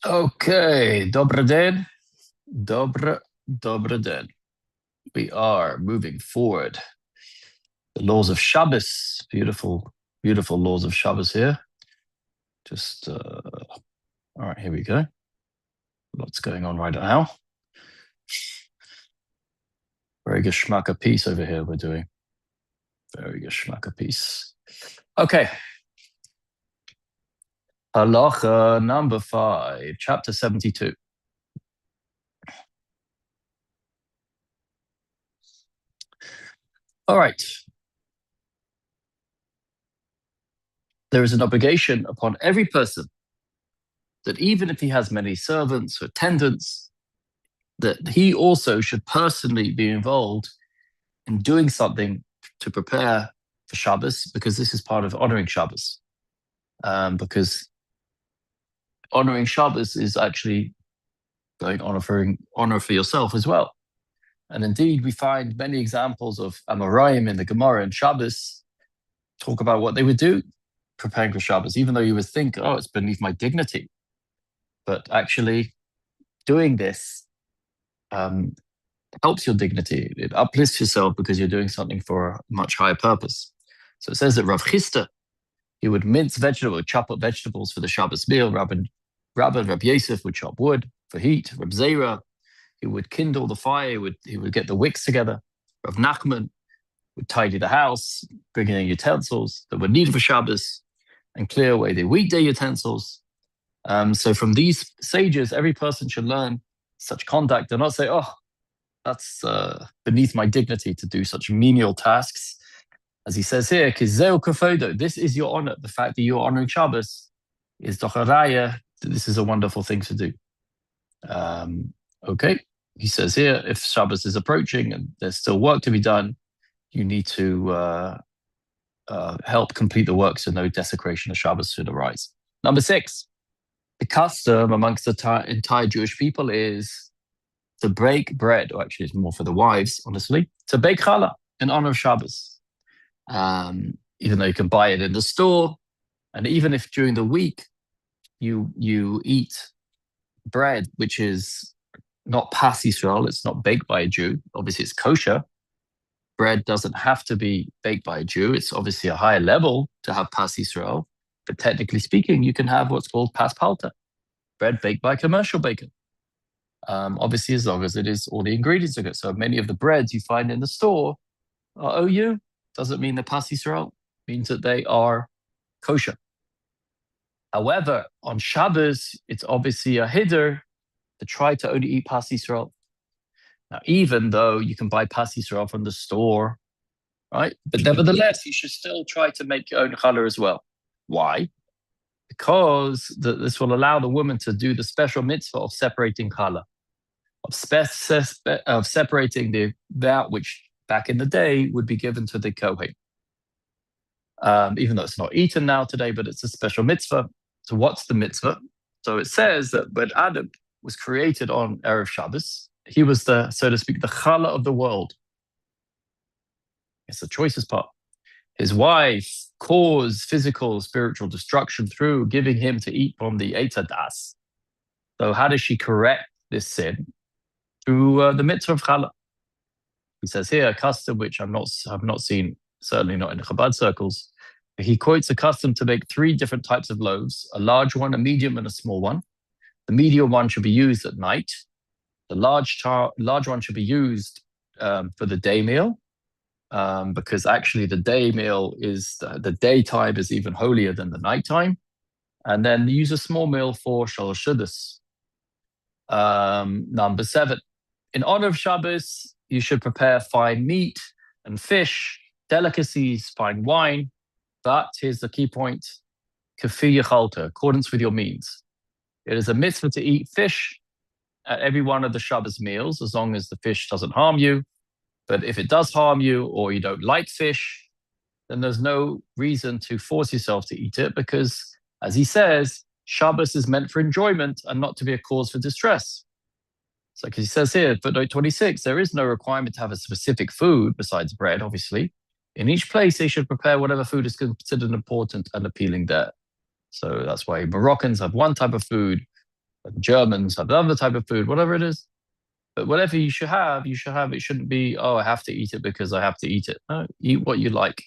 Okay, dobry den. Dobry den. We are moving forward. The laws of Shabbos. Beautiful, beautiful laws of Shabbos here. All right, here we go. What's going on right now? Very geschmacka piece over here we're doing. Very geschmacka piece. Okay. Halacha number 5, chapter 72. All right. There is an obligation upon every person that even if he has many servants or attendants, that he also should personally be involved in doing something to prepare for Shabbos, because this is part of honoring Shabbos. Because honoring Shabbos is actually going honor for yourself as well. And indeed, we find many examples of Amoraim in the Gemara and Shabbos talk about what they would do preparing for Shabbos, even though you would think, oh, it's beneath my dignity. But actually, doing this helps your dignity. It uplifts yourself because you're doing something for a much higher purpose. So it says that Rav Chisda, he would mince vegetables, chop up vegetables for the Shabbos meal. Rabbi Yosef would chop wood for heat. Rab Zera, he would kindle the fire. He would get the wicks together. Rav Nachman would tidy the house, bring in utensils that were needed for Shabbos, and clear away the weekday utensils. So from these sages, every person should learn such conduct and not say, oh, that's beneath my dignity to do such menial tasks. As he says here, kizeo kafodo, this is your honor. The fact that you're honoring Shabbos is doch a raya. This is a wonderful thing to do. Okay, he says here, if Shabbos is approaching and there's still work to be done, you need to help complete the work so no desecration of Shabbos should arise. Number 6, the custom amongst the entire Jewish people is to break bread, or actually it's more for the wives, honestly, to bake challah in honor of Shabbos. Even though you can buy it in the store, and even if during the week you eat bread which is not pas Yisrael, it's not baked by a Jew, obviously it's kosher. Bread doesn't have to be baked by a Jew. It's obviously a higher level to have pas Yisrael, but technically speaking, you can have what's called pas palta, bread baked by a commercial baker. Obviously, as long as it is all the ingredients are good. So many of the breads you find in the store are OU. Doesn't mean they're pas Yisrael. Means that they are kosher. However, on Shabbos, it's obviously a hiddur to try to only eat pas Yisrael. Now, even though you can buy pas Yisrael from the store, right? But nevertheless, you should still try to make your own challah as well. Why? Because this will allow the woman to do the special mitzvah of separating challah, of separating that which back in the day would be given to the Kohen. Even though it's not eaten now today, but it's a special mitzvah. So what's the mitzvah? So it says that when Adam was created on Erev Shabbos, he was the, so to speak, the challah of the world. It's the choicest part. His wife caused physical, spiritual destruction through giving him to eat from the Eitz Hadas. So how does she correct this sin? Through the mitzvah of challah. He says here a custom which I've not seen, certainly not in the Chabad circles. He quotes a custom to make 3 different types of loaves: a large one, a medium, and a small one. The medium one should be used at night. The large one should be used for the day meal, because actually the day meal is the daytime is even holier than the nighttime. And then use a small meal for Shalosh Shudas. Number 7, in honor of Shabbos, you should prepare fine meat and fish, delicacies, fine wine. But here's the key point: kafi yechalta, accordance with your means. It is a mitzvah to eat fish at every one of the Shabbos meals, as long as the fish doesn't harm you. But if it does harm you, or you don't like fish, then there's no reason to force yourself to eat it, because, as he says, Shabbos is meant for enjoyment and not to be a cause for distress. So, because he says here, footnote 26, there is no requirement to have a specific food besides bread, obviously. In each place, they should prepare whatever food is considered important and appealing there. So that's why Moroccans have one type of food, The Germans have another type of food, whatever it is. But whatever you should have, it shouldn't be, oh, I have to eat it because I have to eat it. No, eat what you like,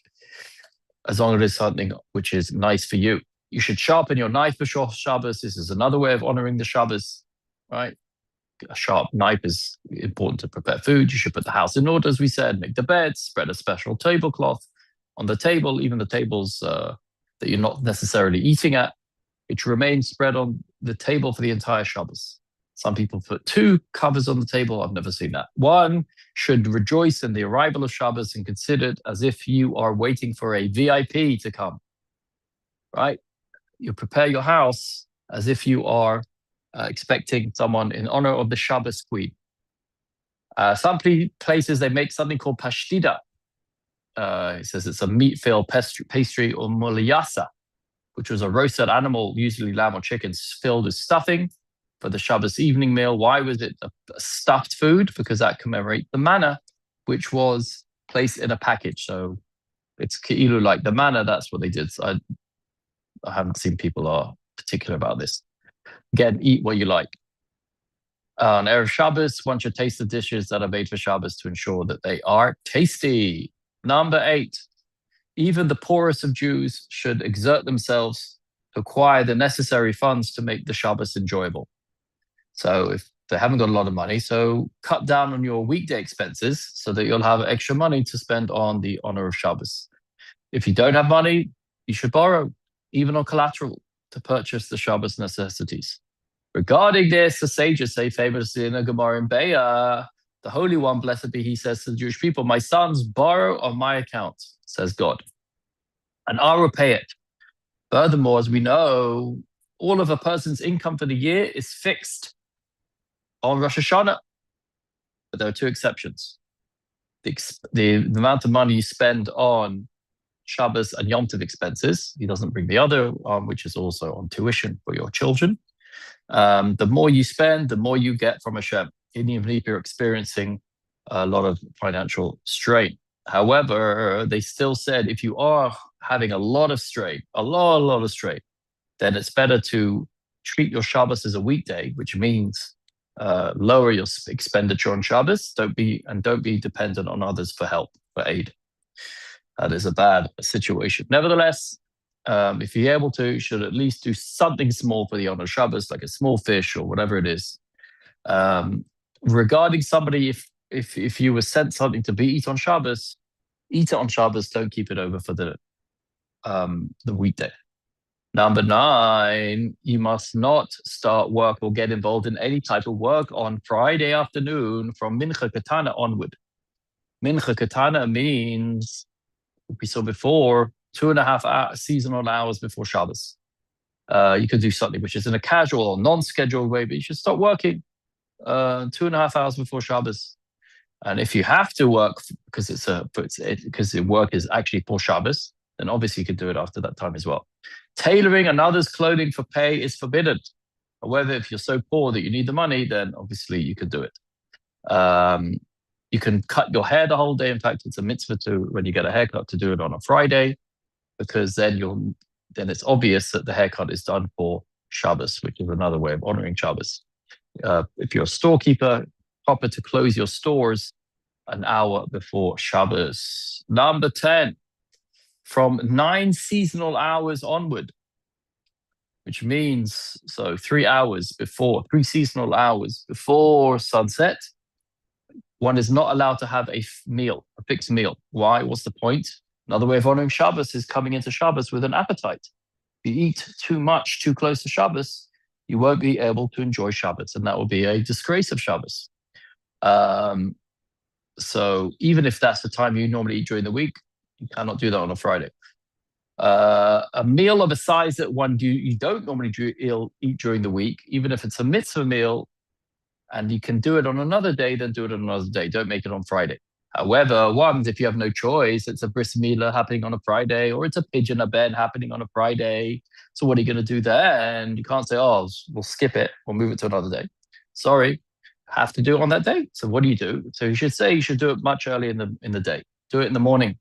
as long as it's something which is nice for you. You should sharpen your knife before Shabbos. This is another way of honoring the Shabbos, right? A sharp knife is important to prepare food. You should put the house in order, as we said, make the bed, spread a special tablecloth on the table, even the tables that you're not necessarily eating at. It should remain spread on the table for the entire Shabbos. Some people put 2 covers on the table. I've never seen that. One should rejoice in the arrival of Shabbos and consider it as if you are waiting for a VIP to come, right? You prepare your house as if you are expecting someone in honor of the Shabbos queen. Some places, they make something called pashtida. It says it's a meat-filled pastry or mulayasa, which was a roasted animal, usually lamb or chicken, filled with stuffing for the Shabbos evening meal. Why was it a stuffed food? Because that commemorates the manna, which was placed in a package. So it's ke'ilu like the manna. That's what they did. So I haven't seen people are particular about this. Again, eat what you like. On Erev Shabbos, one should taste the dishes that are made for Shabbos to ensure that they are tasty. Number 8, even the poorest of Jews should exert themselves to acquire the necessary funds to make the Shabbos enjoyable. So if they haven't got a lot of money, so cut down on your weekday expenses so that you'll have extra money to spend on the honor of Shabbos. If you don't have money, you should borrow, even on collateral, to purchase the Shabbos necessities. Regarding this, the sages say famously in the Gemara in Be'ah, the Holy One, blessed be he, says to the Jewish people, my sons, borrow on my account, says God, and I'll repay it. Furthermore, as we know, all of a person's income for the year is fixed on Rosh Hashanah. But there are 2 exceptions. The amount of money you spend on Shabbos and Yom Tov expenses, he doesn't bring the other, which is also on tuition for your children. The more you spend, the more you get from Hashem, even if you're experiencing a lot of financial strain. However, they still said if you are having a lot of strain, a lot of strain, then it's better to treat your Shabbos as a weekday, which means lower your expenditure on Shabbos. Don't be dependent on others for help, for aid. That is a bad situation. Nevertheless, if you're able to, you should at least do something small for the honor of Shabbos, like a small fish or whatever it is. Regarding somebody, if you were sent something to be eat on Shabbos, eat it on Shabbos. Don't keep it over for the weekday. Number 9, you must not start work or get involved in any type of work on Friday afternoon from Mincha Katana onward. Mincha Katana means, we saw before, 2.5 seasonal hours before Shabbos. You could do something which is in a casual or non-scheduled way, but you should start working 2.5 hours before Shabbos. And if you have to work because the work is actually for Shabbos, then obviously you could do it after that time as well. Tailoring another's clothing for pay is forbidden. However, if you're so poor that you need the money, then obviously you could do it. You can cut your hair the whole day. In fact, it's a mitzvah when you get a haircut to do it on a Friday, because then it's obvious that the haircut is done for Shabbos, which is another way of honoring Shabbos. If you're a storekeeper, proper to close your stores an hour before Shabbos. Number 10, from 9 seasonal hours onward, which means 3 seasonal hours before sunset, one is not allowed to have a fixed meal. Why? What's the point? Another way of honoring Shabbos is coming into Shabbos with an appetite. If you eat too much, too close to Shabbos, you won't be able to enjoy Shabbos, and that will be a disgrace of Shabbos. So even if that's the time you normally eat during the week, you cannot do that on a Friday. A meal of a size that you don't normally eat during the week, even if it's a mitzvah meal, and you can do it on another day, then do it on another day. Don't make it on Friday. However, if you have no choice, it's a bris milah happening on a Friday, or it's a pidyon ben happening on a Friday. So what are you going to do then? You can't say, oh, we'll skip it. We'll move it to another day. Sorry, have to do it on that day. So what do you do? So you should do it much earlier in the day. Do it in the morning.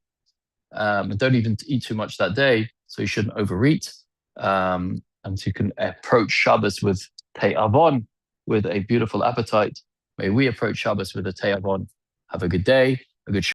And don't even eat too much that day. So you shouldn't overeat. And so you can approach Shabbos with te'avon, with a beautiful appetite. May we approach Shabbos with a te'avon. Have a good day, a good